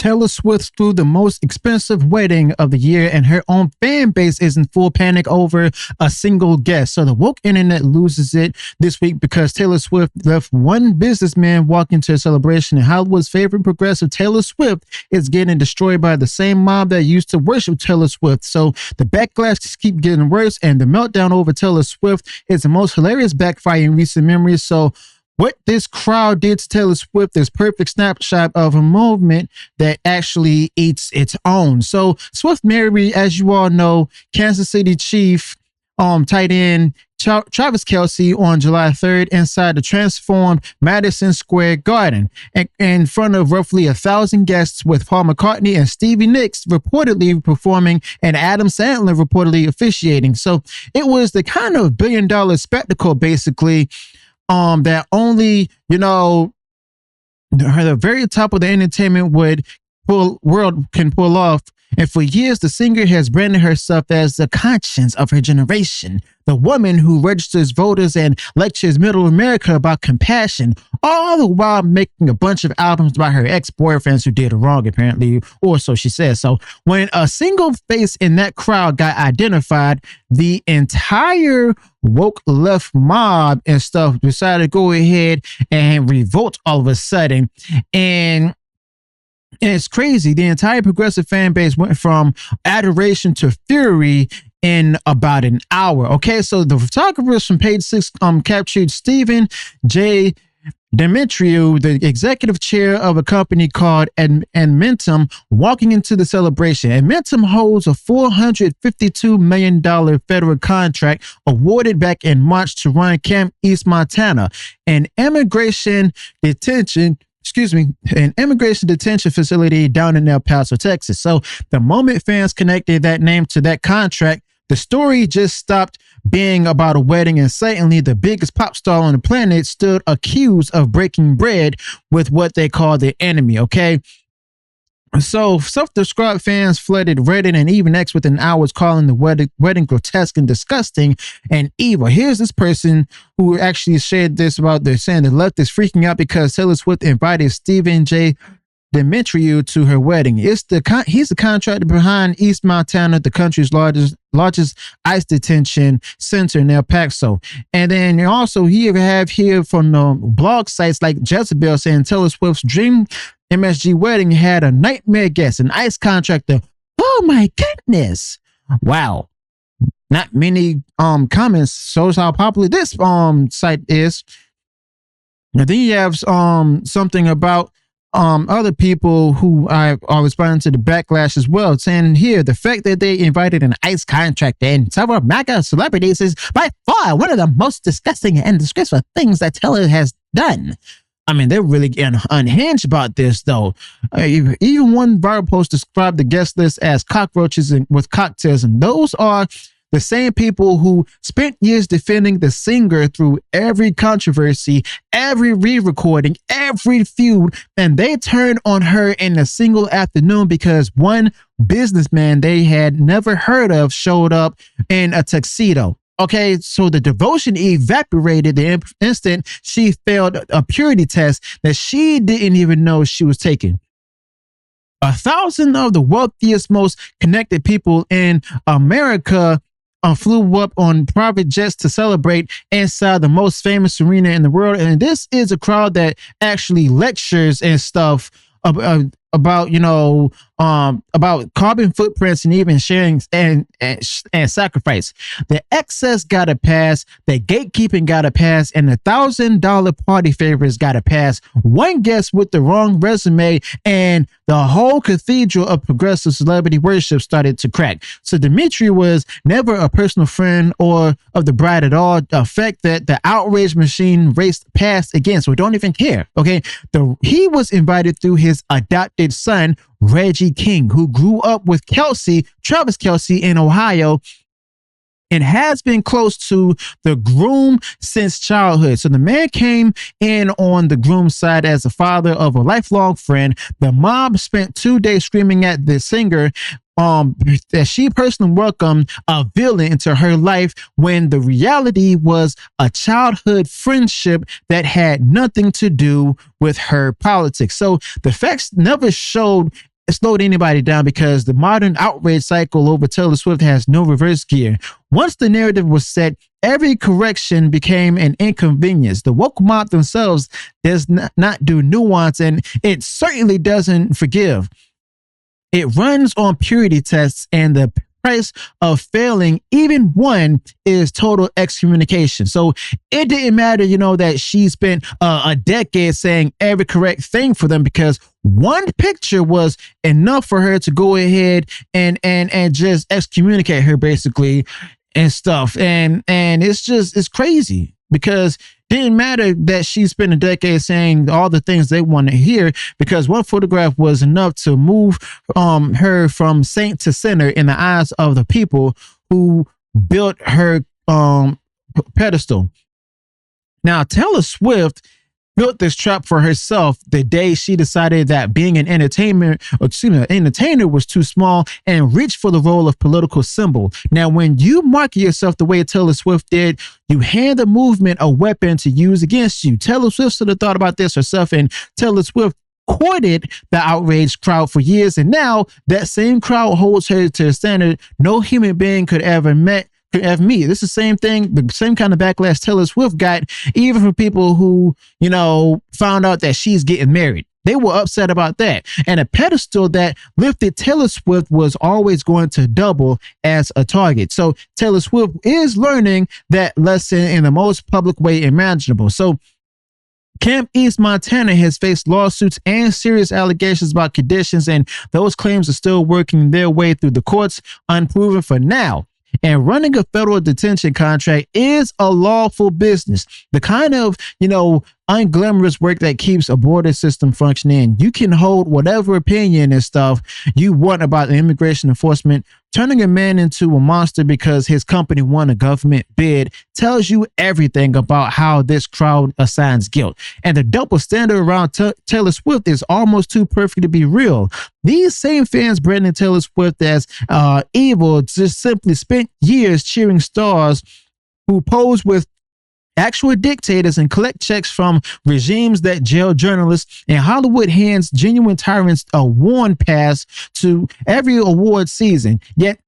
Taylor Swift threw the most expensive wedding of the year, and her own fan base is in full panic over a single guest. So the woke internet loses it this week because Taylor Swift left one businessman walk into a celebration, and Hollywood's favorite progressive, Taylor Swift, is getting destroyed by the same mob that used to worship Taylor Swift. So the backlash just keep getting worse, and the meltdown over Taylor Swift is the most hilarious backfire in recent memory. So what this crowd did to Taylor Swift is perfect snapshot of a movement that actually eats its own. So Swift married, as you all know, Kansas City Chief tight end Travis Kelce on July 3rd inside the transformed Madison Square Garden in front of roughly 1,000 guests, with Paul McCartney and Stevie Nicks reportedly performing and Adam Sandler reportedly officiating. So it was the kind of billion-dollar spectacle, basically, that only, the very top of the entertainment world can pull off. And for years, the singer has branded herself as the conscience of her generation, the woman who registers voters and lectures middle America about compassion, all the while making a bunch of albums about her ex-boyfriends who did her wrong, apparently, or so she says. So when a single face in that crowd got identified, the entire woke left mob and stuff decided to go ahead and revolt all of a sudden. And it's crazy. The entire progressive fan base went from adoration to fury in about an hour. Okay, so the photographers from Page Six captured Stephen J. Demetriou, the executive chair of a company called Admentum, walking into the celebration. Admentum holds a $452 million federal contract awarded back in March to run Camp East Montana, an immigration detention facility down in El Paso, Texas. So the moment fans connected that name to that contract, the story just stopped being about a wedding, and suddenly the biggest pop star on the planet stood accused of breaking bread with what they call the enemy. Okay. So self-described fans flooded Reddit and even X within hours, calling the wedding grotesque and disgusting and evil. Here's this person who actually shared this about their saying the left is freaking out because Taylor Swift invited Stephen J. Demetriou to her wedding. He's the contractor behind East Montana, the country's largest ICE detention center in El Paso. And then also you have here from the blog sites like Jezebel saying Taylor Swift's dream MSG wedding had a nightmare guest, an ICE contractor. Oh my goodness. Wow. Not many comments shows how popular this site is. And then you have something about other people who are responding to the backlash as well, saying here the fact that they invited an ICE contractor and several MAGA celebrities is by far one of the most disgusting and disgraceful things that Taylor has done. I mean, they're really getting unhinged about this, though. Even one viral post described the guest list as cockroaches with cocktails, and those are the same people who spent years defending the singer through every controversy, every re-recording, every feud, and they turned on her in a single afternoon because one businessman they had never heard of showed up in a tuxedo. Okay, so the devotion evaporated the instant she failed a purity test that she didn't even know she was taking. 1,000 of the wealthiest, most connected people in America flew up on private jets to celebrate inside the most famous arena in the world. And this is a crowd that actually lectures and stuff about carbon footprints and even sharing and sacrifice. The excess got to pass, the gatekeeping got to pass, and the $1,000 party favors got to pass. One guest with the wrong resume, and the whole cathedral of progressive celebrity worship started to crack. So Demetriou was never a personal friend or of the bride at all. A fact that the outrage machine raced past again, so we don't even care. Okay, he was invited through his adopted son, Reggie King, who grew up with Travis Kelce in Ohio, and has been close to the groom since childhood. So the man came in on the groom's side as the father of a lifelong friend. The mob spent 2 days screaming at the singer that she personally welcomed a villain into her life, when the reality was a childhood friendship that had nothing to do with her politics. So the facts never showed slowed anybody down because the modern outrage cycle over Taylor Swift has no reverse gear. Once the narrative was set, every correction became an inconvenience. The woke mob themselves does not do nuance, and it certainly doesn't forgive. It runs on purity tests, and the price of failing even one is total excommunication. So it didn't matter, that she spent a decade saying every correct thing for them, because one picture was enough for her to go ahead and just excommunicate her basically and stuff. And it's crazy, because didn't matter that she spent a decade saying all the things they want to hear, because one photograph was enough to move her from saint to sinner in the eyes of the people who built her pedestal. Now, Taylor Swift built this trap for herself the day she decided that being an entertainer was too small and reached for the role of political symbol. Now, when you market yourself the way Taylor Swift did, you hand the movement a weapon to use against you. Taylor Swift should have thought about this herself, and Taylor Swift courted the outraged crowd for years, and now that same crowd holds her to a standard no human being could ever meet. This is the same thing, the same kind of backlash Taylor Swift got, even from people who, found out that she's getting married. They were upset about that. And a pedestal that lifted Taylor Swift was always going to double as a target. So Taylor Swift is learning that lesson in the most public way imaginable. So Camp East Montana has faced lawsuits and serious allegations about conditions, and those claims are still working their way through the courts, unproven for now. And running a federal detention contract is a lawful business. The kind of, unglamorous work that keeps a border system functioning. You can hold whatever opinion and stuff you want about the immigration enforcement. Turning a man into a monster because his company won a government bid tells you everything about how this crowd assigns guilt. And the double standard around Taylor Swift is almost too perfect to be real. These same fans branding Taylor Swift as evil just simply spent years cheering stars who pose with actual dictators and collect checks from regimes that jail journalists, and Hollywood hands genuine tyrants a warm pass to every award season. Yet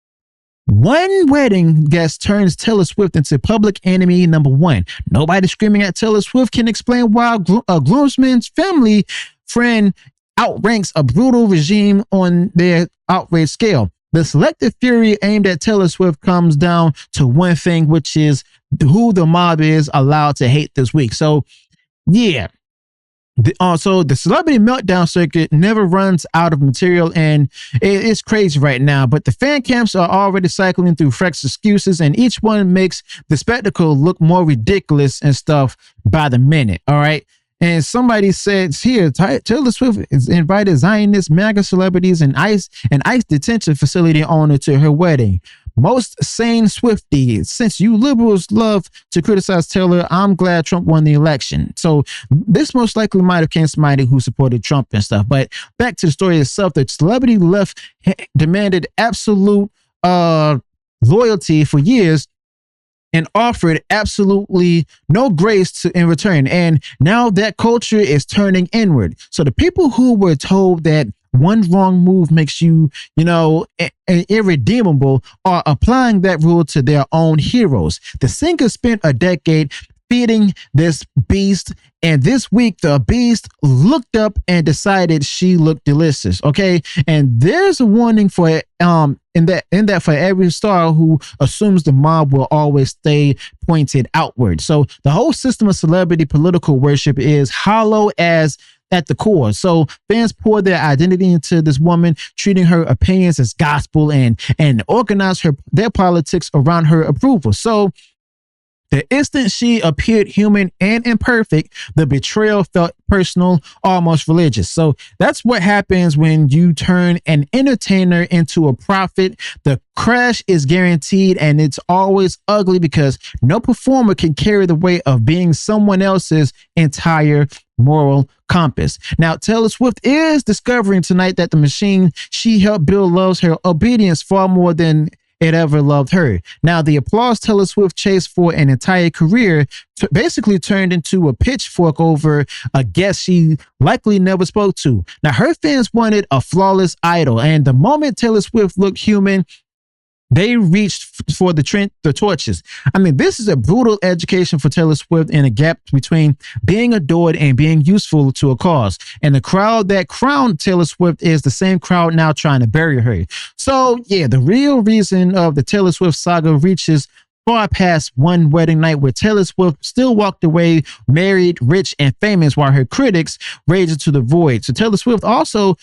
one wedding guest turns Taylor Swift into public enemy number one. Nobody screaming at Taylor Swift can explain why a groomsman's family friend outranks a brutal regime on their outrage scale. The selective fury aimed at Taylor Swift comes down to one thing, which is who the mob is allowed to hate this week. So, yeah. So the celebrity meltdown circuit never runs out of material, and it's crazy right now. But the fan camps are already cycling through fresh excuses, and each one makes the spectacle look more ridiculous and stuff by the minute. All right. And somebody said here, Taylor Swift is invited Zionist MAGA celebrities and ICE detention facility owner to her wedding. Most sane Swiftie, since you liberals love to criticize Taylor, I'm glad Trump won the election. So this most likely might have came somebody who supported Trump and stuff. But back to the story itself, the celebrity left demanded absolute loyalty for years and offered absolutely no grace in return. And now that culture is turning inward. So the people who were told that one wrong move makes you, irredeemable are applying that rule to their own heroes. The singer spent a decade feeding this beast, and this week the beast looked up and decided she looked delicious. Okay, and there's a warning for in that for every star who assumes the mob will always stay pointed outward. So the whole system of celebrity political worship is hollow as at the core. So fans pour their identity into this woman, treating her opinions as gospel and organize their politics around her approval. So the instant she appeared human and imperfect, the betrayal felt personal, almost religious. So that's what happens when you turn an entertainer into a prophet. The crash is guaranteed, and it's always ugly because no performer can carry the weight of being someone else's entire moral compass. Now, Taylor Swift is discovering tonight that the machine she helped build loves her obedience far more than it ever loved her. Now, the applause Taylor Swift chased for an entire career basically turned into a pitchfork over a guest she likely never spoke to. Now, her fans wanted a flawless idol, and the moment Taylor Swift looked human, they reached for the torches. I mean, this is a brutal education for Taylor Swift and a gap between being adored and being useful to a cause. And the crowd that crowned Taylor Swift is the same crowd now trying to bury her. So yeah, the real reason of the Taylor Swift saga reaches far past one wedding night where Taylor Swift still walked away married, rich, and famous while her critics raged into the void. So Taylor Swift also,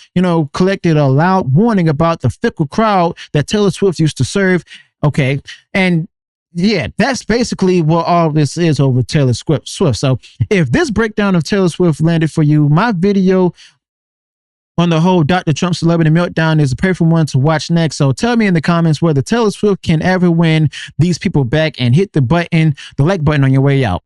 collected a loud warning about the fickle crowd that Taylor Swift used to serve. Okay. And yeah, that's basically what all this is over Taylor Swift. So if this breakdown of Taylor Swift landed for you, my video on the whole Dr. Trump celebrity meltdown is a perfect one to watch next. So tell me in the comments whether Taylor Swift can ever win these people back, and hit the like button on your way out.